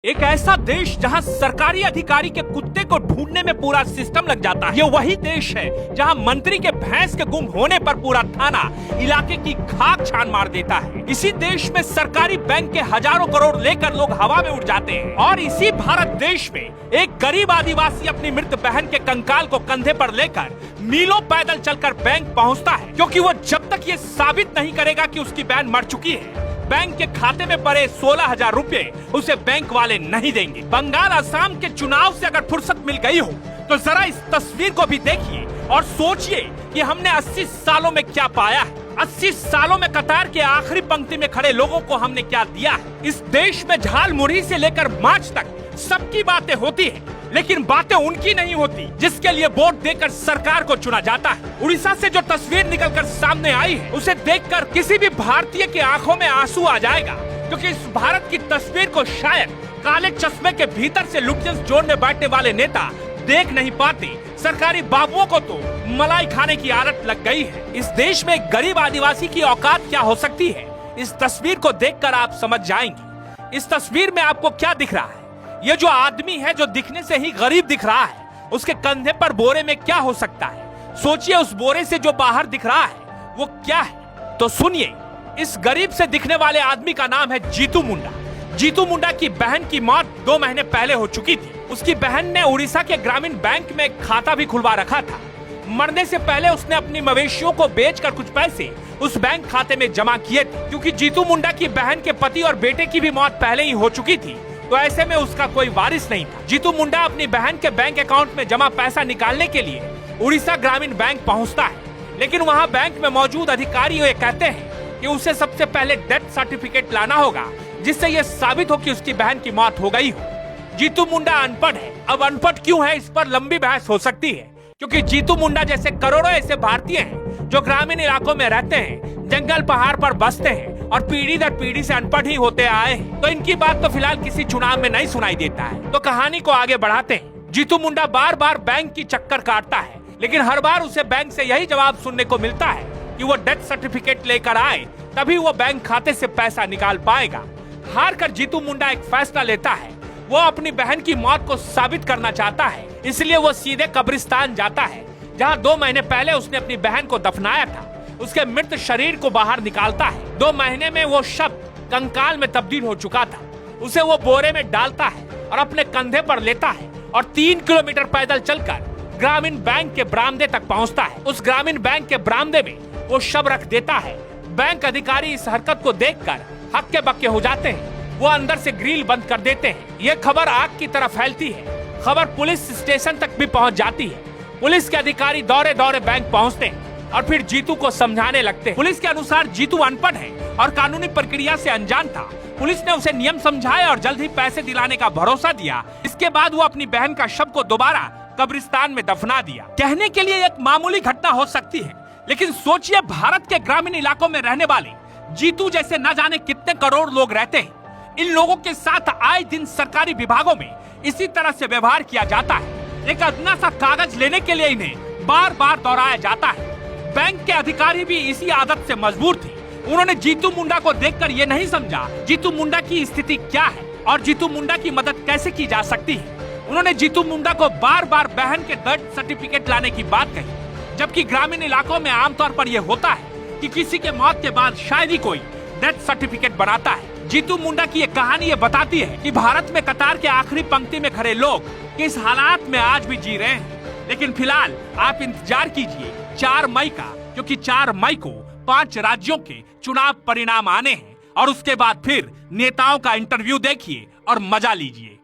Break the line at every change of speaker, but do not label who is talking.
एक ऐसा देश जहां सरकारी अधिकारी के कुत्ते को ढूंढने में पूरा सिस्टम लग जाता है। ये वही देश है जहां मंत्री के भैंस के गुम होने पर पूरा थाना इलाके की खाक छान मार देता है। इसी देश में सरकारी बैंक के हजारों करोड़ लेकर लोग हवा में उड़ जाते हैं। और इसी भारत देश में एक गरीब आदिवासी अपनी मृत बहन के कंकाल को कंधे पर लेकर मीलों पैदल चलकर बैंक पहुंचता है, क्योंकि वो जब तक ये साबित नहीं करेगा कि उसकी बहन मर चुकी है, बैंक के खाते में पड़े 16,000 रुपए उसे बैंक वाले नहीं देंगे। बंगाल असम के चुनाव से अगर फुर्सत मिल गई हो तो जरा इस तस्वीर को भी देखिए और सोचिए कि हमने 80 सालों में क्या पाया है। 80 सालों में कतार के आखिरी पंक्ति में खड़े लोगों को हमने क्या दिया है। इस देश में झाल मुरही से लेकर मार्च तक सबकी बातें होती है, लेकिन बातें उनकी नहीं होती जिसके लिए वोट देकर सरकार को चुना जाता है। उड़ीसा से जो तस्वीर निकलकर सामने आई है, उसे देखकर किसी भी भारतीय की आंखों में आंसू आ जाएगा, क्योंकि इस भारत की तस्वीर को शायद काले चश्मे के भीतर से लुटेंस जोड़ने बैठने वाले नेता देख नहीं पाते। सरकारी बाबुओं को तो मलाई खाने की आदत लग गई है। इस देश में एक गरीब आदिवासी की औकात क्या हो सकती है, इस तस्वीर को देखकर आप समझ जाएंगे। इस तस्वीर में आपको क्या दिख रहा है? ये जो आदमी है, जो दिखने से ही गरीब दिख रहा है, उसके कंधे पर बोरे में क्या हो सकता है? सोचिए, उस बोरे से जो बाहर दिख रहा है वो क्या है? तो सुनिए, इस गरीब से दिखने वाले आदमी का नाम है जीतू मुंडा। जीतू मुंडा की बहन की मौत 2 महीने पहले हो चुकी थी। उसकी बहन ने उड़ीसा के ग्रामीण बैंक में खाता भी खुलवा रखा था। मरने से पहले उसने अपनी मवेशियों को बेचकर कुछ पैसे उस बैंक खाते में जमा किए थे। क्योंकि जीतू मुंडा की बहन के पति और बेटे की भी मौत पहले ही हो चुकी थी, तो ऐसे में उसका कोई वारिस नहीं था। जीतू मुंडा अपनी बहन के बैंक अकाउंट में जमा पैसा निकालने के लिए उड़ीसा ग्रामीण बैंक पहुंचता है, लेकिन वहां बैंक में मौजूद अधिकारी ये कहते हैं कि उसे सबसे पहले डेथ सर्टिफिकेट लाना होगा, जिससे ये साबित हो कि उसकी बहन की मौत हो गई हो। जीतू मुंडा अनपढ़ है। अब अनपढ़ क्यों है, इस पर लंबी बहस हो सकती है, क्योंकि जीतू मुंडा जैसे करोड़ों ऐसे भारतीय हैं जो ग्रामीण इलाकों में रहते हैं, जंगल पहाड़ पर बसते हैं और पीढ़ी दर पीढ़ी से अनपढ़ ही होते आए हैं, तो इनकी बात तो फिलहाल किसी चुनाव में नहीं सुनाई देता है। तो कहानी को आगे बढ़ाते हैं। जीतू मुंडा बार बार बैंक की चक्कर काटता है, लेकिन हर बार उसे बैंक से यही जवाब सुनने को मिलता है कि वो डेथ सर्टिफिकेट लेकर आए, तभी वो बैंक खाते से पैसा निकाल पाएगा। हार कर जीतू मुंडा एक फैसला लेता है। वो अपनी बहन की मौत को साबित करना चाहता है, इसलिए वो सीधे कब्रिस्तान जाता है, जहाँ 2 महीने पहले उसने अपनी बहन को दफनाया था। उसके मृत शरीर को बाहर निकालता है। 2 महीने में वो शव कंकाल में तब्दील हो चुका था। उसे वो बोरे में डालता है और अपने कंधे पर लेता है और 3 किलोमीटर पैदल चलकर ग्रामीण बैंक के बरामदे तक पहुंचता है। उस ग्रामीण बैंक के बरामदे में वो शव रख देता है। बैंक अधिकारी इस हरकत को देखकर हक्के बक्के हो जाते हैं। वो अंदर से ग्रिल बंद कर देते हैं। ये खबर आग की तरह फैलती है। खबर पुलिस स्टेशन तक भी पहुंच जाती है। पुलिस के अधिकारी दौरे दौरे बैंक पहुंचते हैं और फिर जीतू को समझाने लगते हैं। पुलिस के अनुसार जीतू अनपढ़ है और कानूनी प्रक्रिया से अनजान था। पुलिस ने उसे नियम समझाया और जल्द ही पैसे दिलाने का भरोसा दिया। इसके बाद वो अपनी बहन का शव को दोबारा कब्रिस्तान में दफना दिया। कहने के लिए एक मामूली घटना हो सकती है, लेकिन सोचिए, भारत के ग्रामीण इलाकों में रहने वाले जीतू जैसे न जाने कितने करोड़ लोग रहते हैं। इन लोगों के साथ आए दिन सरकारी विभागों में इसी तरह से व्यवहार किया जाता है। एक अदना सा कागज लेने के लिए इन्हें बार बार दोहराया जाता है। बैंक के अधिकारी भी इसी आदत से मजबूर थे। उन्होंने जीतू मुंडा को देखकर ये नहीं समझा जीतू मुंडा की स्थिति क्या है और जीतू मुंडा की मदद कैसे की जा सकती है। उन्होंने जीतू मुंडा को बार बार बहन के डेथ सर्टिफिकेट लाने की बात कही, जबकि ग्रामीण इलाकों में आमतौर पर यह होता है कि किसी के मौत के बाद शायद ही कोई डेथ सर्टिफिकेट बनाता है। जीतू मुंडा की ये कहानी ये बताती है कि भारत में कतार के आखिरी पंक्ति में खड़े लोग किस हालात में आज भी जी रहे हैं। लेकिन फिलहाल आप इंतजार कीजिए 4 मई का, क्योंकि 4 मई को 5 राज्यों के चुनाव परिणाम आने हैं और उसके बाद फिर नेताओं का इंटरव्यू देखिए और मजा लीजिए।